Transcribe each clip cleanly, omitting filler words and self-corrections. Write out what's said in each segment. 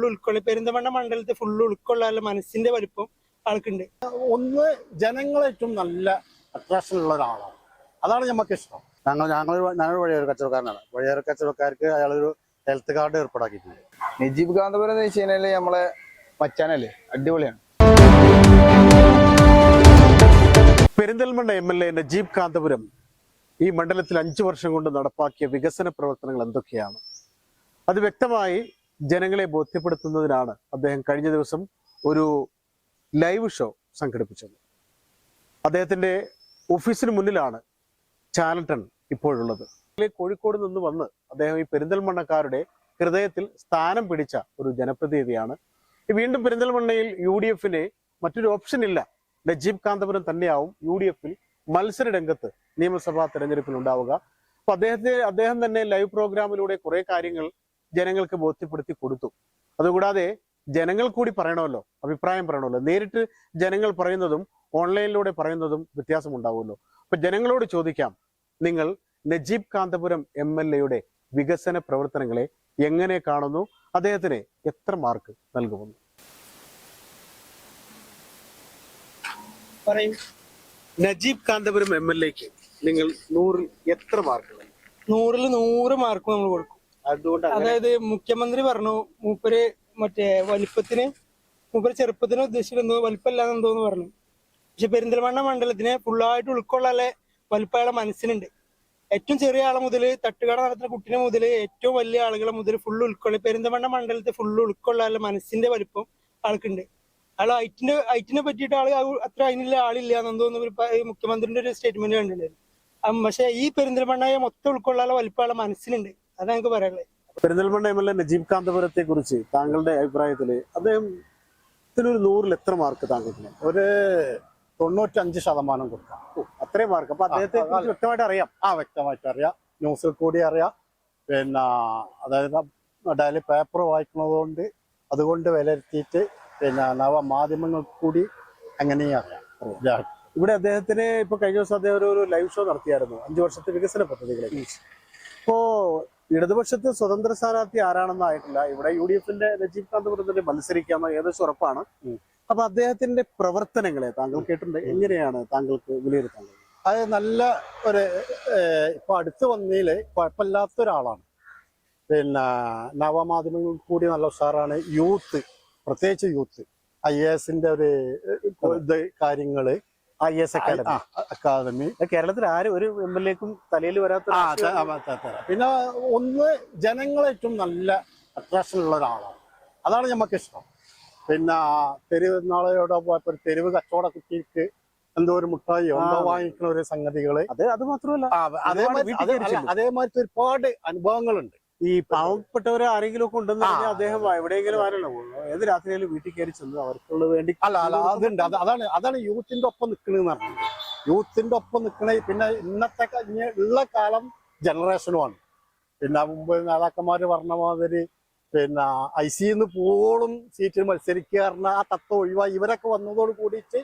ഉൾക്കൊള്ളി പെരിന്തൽമണ്ണ മണ്ഡലത്തെ ഫുള്ള് ഉൾക്കൊള്ളാനുള്ള മനസ്സിന്റെ വലിപ്പം ആൾക്കുണ്ട്. ഒന്ന് ജനങ്ങളെ ഏറ്റവും നല്ല അട്രാക്ഷൻ ഉള്ള ഒരാളാണ്. അതാണ് നമുക്ക് ഇഷ്ടം. ഞാനൊരു വഴിയൊരു കച്ചവടക്കാരനാണ്. വഴിയൊരു കച്ചവടക്കാർക്ക് അയാളൊരു ഹെൽത്ത് കാർഡ് ഏർപ്പാടാക്കിയിട്ടുണ്ട്. നജീബ് കാന്തപുരം എന്ന് വെച്ച് കഴിഞ്ഞാല് നമ്മളെ മച്ചാനല്ലേ, അടിപൊളിയാണ്. പെരിന്തൽമണ്ണ MLA നജീബ് കാന്തപുരം ഈ മണ്ഡലത്തിൽ 5 വർഷം കൊണ്ട് നടപ്പാക്കിയ വികസന പ്രവർത്തനങ്ങൾ എന്തൊക്കെയാണ്? അത് വ്യക്തമായി ജനങ്ങളെ ബോധ്യപ്പെടുത്തുന്നതിനാണ് അദ്ദേഹം കഴിഞ്ഞ ദിവസം ഒരു ലൈവ് ഷോ സംഘടിപ്പിച്ചത്. അദ്ദേഹത്തിന്റെ ഓഫീസിന് മുന്നിലാണ് ചാനൽ ഇപ്പോഴുള്ളത്. കോഴിക്കോട് നിന്ന് വന്ന് അദ്ദേഹം ഈ പെരിന്തൽമണ്ണക്കാരുടെ ഹൃദയത്തിൽ സ്ഥാനം പിടിച്ച ഒരു ജനപ്രതിനിധിയാണ്. വീണ്ടും പെരിന്തൽമണ്ണയിൽ UDFന് മറ്റൊരു ഓപ്ഷൻ ഇല്ല. നജീബ് കാന്തപുരം തന്നെയാവും UDFൽ മത്സര രംഗത്ത് നിയമസഭാ തെരഞ്ഞെടുപ്പിൽ ഉണ്ടാവുക. അപ്പൊ അദ്ദേഹം തന്നെ ലൈവ് പ്രോഗ്രാമിലൂടെ കുറെ കാര്യങ്ങൾ ജനങ്ങൾക്ക് ബോധ്യപ്പെടുത്തി കൊടുത്തു. അതുകൂടാതെ ജനങ്ങൾ കൂടി പറയണമല്ലോ, അഭിപ്രായം പറയണമല്ലോ. നേരിട്ട് ജനങ്ങൾ പറയുന്നതും ഓൺലൈനിലൂടെ പറയുന്നതും വ്യത്യാസമുണ്ടാവുമല്ലോ. അപ്പൊ ജനങ്ങളോട് ചോദിക്കാം, നിങ്ങൾ നജീബ് കാന്തപുരം MLAയുടെ വികസന പ്രവർത്തനങ്ങളെ എങ്ങനെ കാണുന്നു? അദ്ദേഹത്തിന് എത്ര മാർക്ക് നൽകുമെന്ന് പറയും. നജീബ് കാന്തപുരം MLAക്ക് നിങ്ങൾ 100ൽ എത്ര മാർക്ക്? 100ൽ 100 മാർക്ക് നമ്മൾ കൊടുക്കും. അതായത് മുഖ്യമന്ത്രി പറഞ്ഞു മൂപ്പര് മറ്റേ മൂപ്പര് ചെറുപ്പത്തിന് ഉദ്ദേശിക്കുന്നത് വലിപ്പമില്ലാന്ന് എന്തോന്ന് പറഞ്ഞു. പക്ഷെ പെരിന്തൽമണ്ണ മണ്ഡലത്തിനെ ഫുള്ളായിട്ട് ഉൾക്കൊള്ളാനുള്ള വലിപ്പമുള്ള മനസ്സിനുണ്ട്. ഏറ്റവും ചെറിയ ആളെ മുതൽ തട്ടുകട നടത്തുന്ന കുട്ടിനെ മുതൽ ഏറ്റവും വലിയ ആളുകളെ മുതൽ ഫുള്ള് ഉൾക്കൊള്ളി പെരിന്തൽമണ്ണ മണ്ഡലത്തെ ഫുള്ള് ഉൾക്കൊള്ളാനുള്ള മനസ്സിന്റെ വലിപ്പം ആൾക്കുണ്ട്. ആൾ ഐറ്റിനെ പറ്റിയിട്ട് ആള് അത്ര അതിനുള്ള ആളില്ല എന്നെന്തോന്ന് മുഖ്യമന്ത്രിന്റെ ഒരു സ്റ്റേറ്റ്മെന്റ് കണ്ടിട്ടുണ്ടായിരുന്നു. പക്ഷെ ഈ പെരിന്തൽമണ്ണയെ മൊത്തം ഉൾക്കൊള്ളാനുള്ള വലിപ്പമുള്ള മനസ്സിനുണ്ട്. അതാണ് എനിക്ക് പറയാനുള്ളത്. പെരിന്തൽമണ്ണ MLA നജീബ് കാന്തപുരത്തെ കുറിച്ച് താങ്കളുടെ അഭിപ്രായത്തില് അദ്ദേഹത്തിനൊരു 100ൽ എത്ര മാർക്ക് താങ്കൾക്ക്? ഒരു 95% കൊടുക്കാം. അത്രയും മാർക്ക്. അപ്പൊ അദ്ദേഹത്തെ കുറിച്ച് വ്യക്തമായിട്ട് അറിയാം. വ്യക്തമായിട്ട് അറിയാം. ന്യൂസിൽ കൂടി അറിയാം. പിന്നെ അതായത് ഡെയിലി പേപ്പർ വായിക്കുന്നതുകൊണ്ട് അതുകൊണ്ട് വിലയിരുത്തിയിട്ട് പിന്നെ നവമാധ്യമങ്ങൾക്ക് കൂടി അങ്ങനെയും അറിയാം. ഇവിടെ അദ്ദേഹത്തിന് ഇപ്പൊ കഴിഞ്ഞ ദിവസം അദ്ദേഹം ഒരു ലൈവ് ഷോ നടത്തിയായിരുന്നു 5 വർഷത്തെ വികസന പദ്ധതികളെ കുറിച്ച്. ഇപ്പോ ഇടതുപക്ഷത്ത് സ്വതന്ത്ര സ്ഥാനാർത്ഥി ആരാണെന്നായിട്ടില്ല. ഇവിടെ UDFന്റെ നജീബ് കാന്തപുരത്തിന്റെ മത്സരിക്കാമെന്ന് ഏകദേശം ഉറപ്പാണ്. അപ്പൊ അദ്ദേഹത്തിന്റെ പ്രവർത്തനങ്ങളെ താങ്കൾ കേട്ടിട്ടുണ്ട്. എങ്ങനെയാണ് താങ്കൾക്ക് വിലയിരുത്താൻ? അത് നല്ല ഒരു ഇപ്പൊ അടുത്ത് വന്നതില് കുഴപ്പമില്ലാത്ത ഒരാളാണ്. പിന്നെ നവമാധ്യമങ്ങൾ കൂടി നല്ല ഉഷാറാണ്. യൂത്ത്, പ്രത്യേകിച്ച് യൂത്ത് IASന്റെ ഒരു കാര്യങ്ങള്, IAS അക്കാദമി കേരളത്തിൽ ആരും ഒരു MLAക്കും തലയിൽ വരാത്ത. പിന്നെ ഒന്ന് ജനങ്ങളെ ഏറ്റവും നല്ല അട്രാക്ഷൻ ഉള്ള ഒരാളാണ്. അതാണ് നമുക്ക് ഇഷ്ടം. പിന്നെ തെരുവ് നാളെയോടെ പോയപ്പോ തെരുവ് കച്ചവട കുട്ടിക്ക് എന്തോ ഒരു മുട്ടായിയോ എന്തോ വാങ്ങിക്കുന്ന ഒരു സംഗതികള്, അത് മാത്രമല്ല അതേമാതിരി ഒരുപാട് അനുഭവങ്ങളുണ്ട്. ഈ പാവപ്പെട്ടവരെ ആരെങ്കിലും ഒക്കെ ഉണ്ടെന്ന് പറഞ്ഞാൽ അദ്ദേഹം എവിടെയെങ്കിലും ആരല്ലോ ഏത് രാത്രിയിലും വീട്ടിൽ കയറി ചെന്ന് അവർക്കുള്ളത് വേണ്ടി അതുണ്ട്. അതാണ് യൂത്തിന്റെ ഒപ്പം നിൽക്കണെന്ന് പറഞ്ഞത്. യൂത്തിന്റെ ഒപ്പം നിൽക്കണ. പിന്നെ ഇന്നത്തെ ഉള്ള കാലം ജനറേഷനുമാണ്. പിന്നെ മുമ്പ് നേതാക്കന്മാര് പറഞ്ഞ മാതിരി പിന്നെ ICന്ന് പോളും സീറ്റിൽ മത്സരിക്കുക പറഞ്ഞ ആ തത്വം ഒഴിവായി ഇവരൊക്കെ വന്നതോട് കൂടിയിട്ട്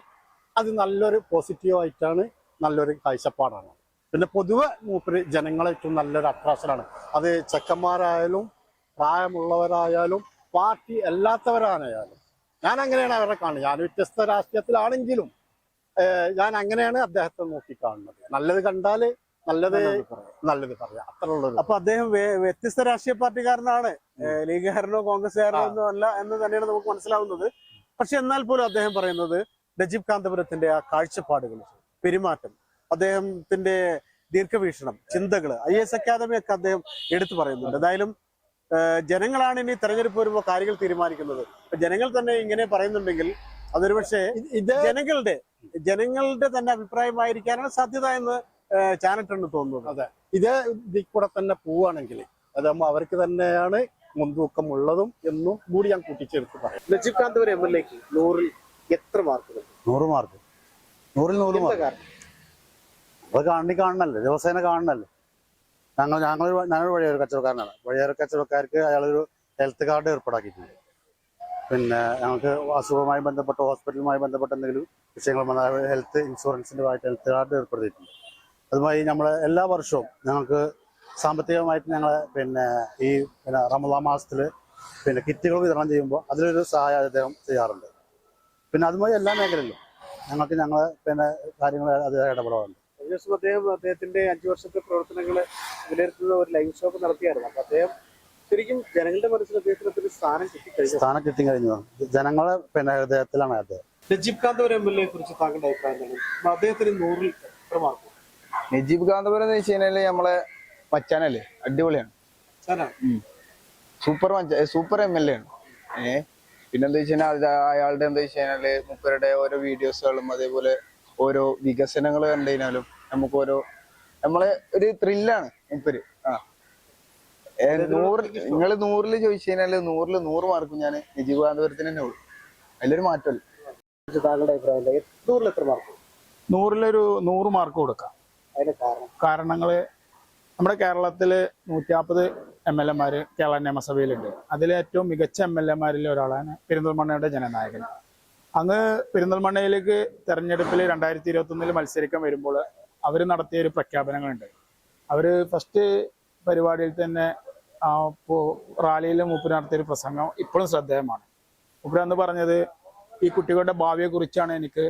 അത് നല്ലൊരു പോസിറ്റീവായിട്ടാണ്, നല്ലൊരു കാഴ്ചപ്പാടാണ്. പിന്നെ പൊതുവെ മൂപ്പര് ജനങ്ങളെ ഏറ്റവും നല്ലൊരു അട്രാക്ഷനാണ്. അത് ചെക്കന്മാരായാലും പ്രായമുള്ളവരായാലും പാർട്ടി അല്ലാത്തവരായാലും. ഞാൻ അങ്ങനെയാണ് അവരെ കാണുന്നത്. ഞാൻ വ്യത്യസ്ത രാഷ്ട്രീയത്തിലാണെങ്കിലും ഞാൻ അങ്ങനെയാണ് അദ്ദേഹത്തെ നോക്കിക്കാണുന്നത്. നല്ലത് കണ്ടാല് നല്ലത് പറയാം, അത്ര ഉള്ളത്. അപ്പൊ അദ്ദേഹം വ്യത്യസ്ത രാഷ്ട്രീയ പാർട്ടിക്കാരനാണ്, ലീഗുകാരനോ കോൺഗ്രസ്സുകാരനോ ഒന്നും അല്ല എന്ന് തന്നെയാണ് നമുക്ക് മനസ്സിലാവുന്നത്. പക്ഷെ എന്നാൽ പോലും അദ്ദേഹം പറയുന്നത് നജീബ് കാന്തപുരത്തിന്റെ ആ കാഴ്ചപ്പാടുകൾ, പെരുമാറ്റം, അദ്ദേഹത്തിന്റെ ദീർഘവീക്ഷണം, ചിന്തകള്, IAS അക്കാദമി ഒക്കെ അദ്ദേഹം എടുത്തു പറയുന്നുണ്ട്. എന്തായാലും ജനങ്ങളാണ് ഇനി തെരഞ്ഞെടുപ്പ് വരുമ്പോൾ കാര്യങ്ങൾ തീരുമാനിക്കുന്നത്. ജനങ്ങൾ തന്നെ ഇങ്ങനെ പറയുന്നുണ്ടെങ്കിൽ അതൊരു പക്ഷേ ജനങ്ങളുടെ തന്നെ അഭിപ്രായമായിരിക്കാനാണ് സാധ്യത എന്ന് ചാനൽ തോന്നുന്നത്. അതെ, ഇതേ ഇതിൽ കൂടെ തന്നെ പോവുകയാണെങ്കിൽ അതാകുമ്പോൾ അവർക്ക് തന്നെയാണ് മുൻതൂക്കം ഉള്ളതും എന്നും കൂടി ഞാൻ കൂട്ടിച്ചേർത്ത് പറയാം. നജീബ് കാന്തപുരം MLAക്ക് 100ൽ എത്ര മാർക്ക്? 100 മാർക്ക്. 100ൽ 100 മാർക്ക്. അത് കാണണല്ലേ, ദിവസേന കാണണല്ലേ. ഞാനൊരു വഴിയൊരു കച്ചവടക്കാരനാണ്. വഴിയൊരു കച്ചവടക്കാർക്ക് അയാളൊരു ഹെൽത്ത് കാർഡ് ഏർപ്പാടാക്കിയിട്ടുണ്ട്. പിന്നെ ഞങ്ങൾക്ക് അസുഖവുമായി ബന്ധപ്പെട്ട ഹോസ്പിറ്റലുമായി ബന്ധപ്പെട്ട എന്തെങ്കിലും വിഷയങ്ങൾ വന്നാൽ ഹെൽത്ത് ഇൻഷുറൻസിൻ്റെ ആയിട്ട് ഹെൽത്ത് കാർഡ് ഏർപ്പെടുത്തിയിട്ടുണ്ട്. അതുമായി നമ്മൾ എല്ലാ വർഷവും ഞങ്ങൾക്ക് സാമ്പത്തികമായിട്ട് ഞങ്ങൾ പിന്നെ റമദാൻ മാസത്തിൽ പിന്നെ കിറ്റുകൾ വിതരണം ചെയ്യുമ്പോൾ അതിലൊരു സഹായം അദ്ദേഹം ചെയ്യാറുണ്ട്. പിന്നെ അതുമായി എല്ലാ മേഖലയിലും ഞങ്ങളെ പിന്നെ കാര്യങ്ങൾ അദ്ദേഹം ഇടപെടാറുണ്ട്. കഴിഞ്ഞ ദിവസം അദ്ദേഹത്തിന്റെ 5 വർഷത്തെ പ്രവർത്തനങ്ങളെ വിലയിരുത്തുന്ന ഒരു ലൈവ് ഷോ നടത്തിയായിരുന്നു. അപ്പൊ അദ്ദേഹം ശരിക്കും ജനങ്ങളുടെ മനസ്സിൽ അദ്ദേഹത്തിന് സ്ഥാനം കിട്ടിക്കഴിഞ്ഞു. ജനങ്ങളെ പിന്നെ ഹൃദയത്തിലാണ് അദ്ദേഹം. നജീബ് കാന്തപുരം MLA കുറിച്ച് താങ്കളുടെ അഭിപ്രായം എന്താണ്? അദ്ദേഹത്തിന് 100-ൽ എത്ര മാർക്ക്? നജീബ് കാന്തപുരം എന്ന് വെച്ച് കഴിഞ്ഞാല് നമ്മളെ മച്ചാനല്ലേ, അടിപൊളിയാണ്, സൂപ്പർ MLA ആണ്. പിന്നെന്താ വെച്ച് കഴിഞ്ഞാൽ അയാളുടെ എന്താ വെച്ച് കഴിഞ്ഞാല് മുപ്പരുടെ ഓരോ വീഡിയോസുകളും അതേപോലെ ഓരോ വികസനങ്ങൾ കണ്ടു കഴിഞ്ഞാലും നമുക്ക് നമ്മളെ ഒരു ത്രില്ലാണ് മുപ്പര്. നിങ്ങൾ 100-ൽ ചോദിച്ചു കഴിഞ്ഞാല് 100-ൽ 100 മാർക്കും ഞാൻ നജീബ് കാന്തപുരത്തിന് തന്നെ ഉള്ളു. അതിലൊരു മാറ്റമല്ല. താങ്കളുടെ അഭിപ്രായം 100-ൽ എത്ര മാർക്ക്? 100-ലൊരു 100 മാർക്ക് കൊടുക്കാം. അതിന്റെ കാരണങ്ങള് നമ്മുടെ കേരളത്തില് 150 MLA മാര് കേരള നിയമസഭയിലുണ്ട്. അതിലെ ഏറ്റവും മികച്ച MLA മാരിൽ ഒരാളാണ് പെരിന്തൽമണ്ണയുടെ ജനനായകൻ. അന്ന് പെരിന്തൽമണ്ണയിലേക്ക് തെരഞ്ഞെടുപ്പിൽ 2021 മത്സരിക്കാൻ വരുമ്പോൾ അവർ നടത്തിയ ഒരു പ്രഖ്യാപനങ്ങളുണ്ട്. അവര് ഫസ്റ്റ് പരിപാടിയിൽ തന്നെ റാലിയിൽ മൂപ്പര് നടത്തിയൊരു പ്രസംഗം ഇപ്പോഴും ശ്രദ്ധേയമാണ്. മൂപ്പര് അന്ന് പറഞ്ഞത് ഈ കുട്ടികളുടെ ഭാവിയെ കുറിച്ചാണ് എനിക്ക്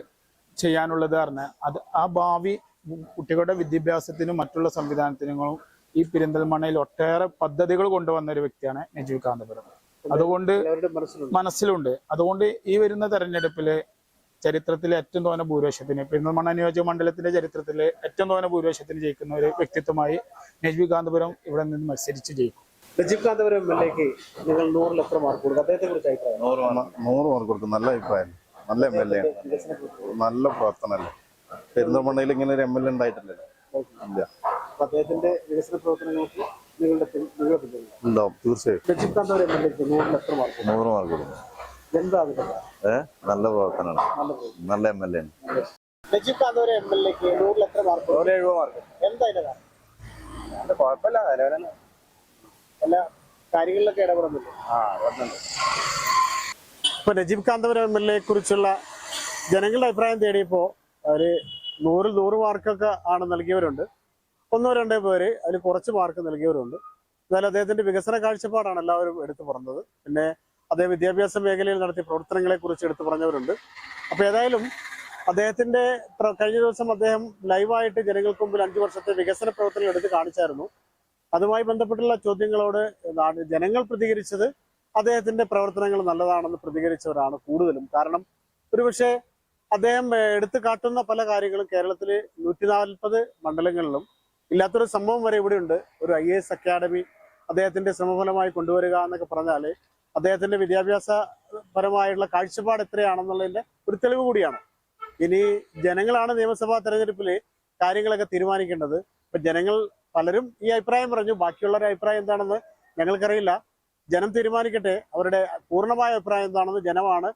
ചെയ്യാനുള്ളത് പറഞ്ഞ് ആ ഭാവി കുട്ടികളുടെ വിദ്യാഭ്യാസത്തിനും മറ്റുള്ള സംവിധാനത്തിനും ഈ പെരിന്തൽമണ്ണയിൽ ഒട്ടേറെ പദ്ധതികൾ കൊണ്ടുവന്ന ഒരു വ്യക്തിയാണ് നജീബ് കാന്തപുരം. അതുകൊണ്ട് മനസ്സിലുണ്ട്. അതുകൊണ്ട് ഈ വരുന്ന തെരഞ്ഞെടുപ്പില് ചരിത്രത്തിലെ ഏറ്റവും തോന്നെ ഭൂരിപക്ഷത്തിന് പെരിന്തൽമണ്ണ നിയോജക മണ്ഡലത്തിന്റെ ചരിത്രത്തിലെ ഏറ്റവും തോന്നെ ഭൂരിപക്ഷത്തിന് ജയിക്കുന്ന ഒരു വ്യക്തിത്വമായി നജീബ് കാന്തപുരം ഇവിടെ നിന്ന് മത്സരിച്ച് ജയിക്കും. നജീബ് കാന്തപുരം MLA-ക്ക് നിങ്ങൾ 100-ൽ എത്ര മാർക്ക് കൊടുക്കും? അദ്ദേഹത്തെ കുറിച്ച് അഭിപ്രായം? 100 മാർക്ക് കൊടുക്കും. നല്ല അഭിപ്രായം, നല്ല MLA ആണ്, നല്ല പ്രവർത്തനമല്ലേ. പെരിന്തൽമണ്ണയിൽ ഇങ്ങനെ ഒരു MLA ഉണ്ടായിട്ടില്ലല്ലോ. ഇല്ല. അദ്ദേഹത്തിന്റെ വികസന പ്രവർത്തനങ്ങൾക്ക് ഉണ്ടാവും തീർച്ചയായും. നജീബ് കാന്തപുരം MLA-ക്ക് 100-ൽ എത്ര മാർക്ക്? 100 മാർക്ക് കൊടുക്കും. എന്താ അഭിപ്രായം? നല്ല പ്രവർത്തനമാണ്, നല്ല MLA ആണ്. നജീബ് കാന്തപുരം MLA-ക്ക് 100-ൽ എത്ര മാർക്ക്? 70 മാർക്ക്. എന്താ അതിന്റെ കാരണം? കുഴപ്പമില്ല, നിലവിലാണ് എല്ലാ കാര്യങ്ങളിലൊക്കെ ഇടപെടുന്നില്ല. ഇപ്പൊ നജീബ് കാന്തപുരം MLA കുറിച്ചുള്ള ജനങ്ങളുടെ അഭിപ്രായം തേടിയപ്പോ അവര് 100-ൽ 100 മാർക്കൊക്കെ ആണ് നൽകിയവരുണ്ട്. 1-2 പേര് അതിൽ കുറച്ച് മാർക്ക് നൽകിയവരുണ്ട്. എന്നാലും അദ്ദേഹത്തിന്റെ വികസന കാഴ്ചപ്പാടാണ് എല്ലാവരും എടുത്തു പറഞ്ഞത്. പിന്നെ അദ്ദേഹം വിദ്യാഭ്യാസ മേഖലയിൽ നടത്തിയ പ്രവർത്തനങ്ങളെ കുറിച്ച് എടുത്തു പറഞ്ഞവരുണ്ട്. അപ്പൊ ഏതായാലും അദ്ദേഹത്തിന്റെ കഴിഞ്ഞ ദിവസം അദ്ദേഹം ലൈവായിട്ട് ജനങ്ങൾക്ക് മുമ്പിൽ 5 വർഷത്തെ വികസന പ്രവർത്തനങ്ങൾ എടുത്ത് കാണിച്ചായിരുന്നു. അതുമായി ബന്ധപ്പെട്ടുള്ള ചോദ്യങ്ങളോട് ജനങ്ങൾ പ്രതികരിച്ചത് അദ്ദേഹത്തിന്റെ പ്രവർത്തനങ്ങൾ നല്ലതാണെന്ന് പ്രതികരിച്ചവരാണ് കൂടുതലും. കാരണം ഒരുപക്ഷെ അദ്ദേഹം എടുത്തു കാട്ടുന്ന പല കാര്യങ്ങളും കേരളത്തിലെ 140 മണ്ഡലങ്ങളിലും ഇല്ലാത്തൊരു സംഭവം വരെ ഇവിടെ ഉണ്ട്. ഒരു IAS അക്കാഡമി അദ്ദേഹത്തിന്റെ ശ്രമഫലമായി കൊണ്ടുവരിക എന്നൊക്കെ പറഞ്ഞാൽ അദ്ദേഹത്തിന്റെ വിദ്യാഭ്യാസപരമായുള്ള കാഴ്ചപ്പാട് എത്രയാണെന്നുള്ളതിന്റെ ഒരു തെളിവ് കൂടിയാണ്. ഇനി ജനങ്ങളാണ് നിയമസഭാ തെരഞ്ഞെടുപ്പിൽ കാര്യങ്ങളൊക്കെ തീരുമാനിക്കേണ്ടത്. ഇപ്പൊ ജനങ്ങൾ പലരും ഈ അഭിപ്രായം പറഞ്ഞു. ബാക്കിയുള്ളവരുടെ അഭിപ്രായം എന്താണെന്ന് ഞങ്ങൾക്കറിയില്ല. ജനം തീരുമാനിക്കട്ടെ. അവരുടെ പൂർണ്ണമായ അഭിപ്രായം എന്താണെന്ന് ജനമാണ്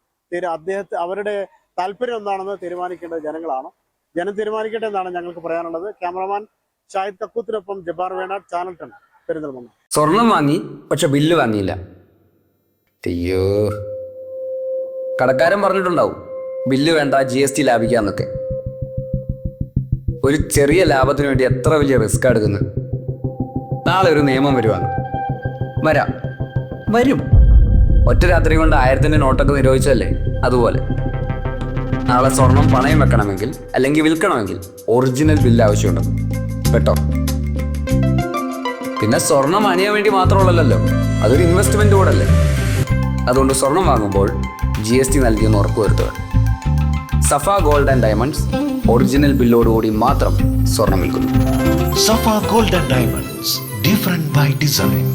അവരുടെ താല്പര്യം എന്താണെന്ന് തീരുമാനിക്കേണ്ടത് ജനങ്ങളാണ്. ജനം തീരുമാനിക്കട്ടെ എന്നാണ് ഞങ്ങൾക്ക് പറയാനുള്ളത്. ക്യാമറമാൻ ഷാഹിദ് കക്കൂത്തിനൊപ്പം ജബ്ബാർ വേണാട്, ചാനൽ 10, പെരിന്തൽമണ്ണ. സ്വർണം വാങ്ങി, പക്ഷെ ബില്ല് വാങ്ങിയില്ല. അയ്യോ, കടക്കാരൻ പറഞ്ഞിട്ടുണ്ടാവും ബില്ല് വേണ്ട, GST ലാഭിക്കാന്നൊക്കെ. ഒരു ചെറിയ ലാഭത്തിന് വേണ്ടി എത്ര വലിയ റിസ്ക് എടുക്കുന്നത്. നാളെ ഒരു നിയമം വരും. ഒറ്റ രാത്രി കൊണ്ട് 1000-ന്റെ നോട്ടൊക്കെ നിരോധിച്ചല്ലേ, അതുപോലെ നാളെ സ്വർണം പണയം വെക്കണമെങ്കിൽ അല്ലെങ്കിൽ വിൽക്കണമെങ്കിൽ ഒറിജിനൽ ബില്ല് ആവശ്യമുണ്ട് കേട്ടോ. പിന്നെ സ്വർണം അണിയാൻ വേണ്ടി മാത്രമുള്ളല്ലോ, അതൊരു ഇൻവെസ്റ്റ്മെന്റ് കൂടെ അല്ലേ. അതുകൊണ്ട് സ്വർണം വാങ്ങുമ്പോൾ GST നൽകിയെന്ന് ഉറപ്പുവരുത്തുക. സഫ ഗോൾഡ് ആൻഡ് ഡയമണ്ട്സ് ഒറിജിനൽ ബില്ലോടുകൂടി മാത്രം സ്വർണം വിൽക്കുന്നു. Safa Gold and Diamonds, different by design.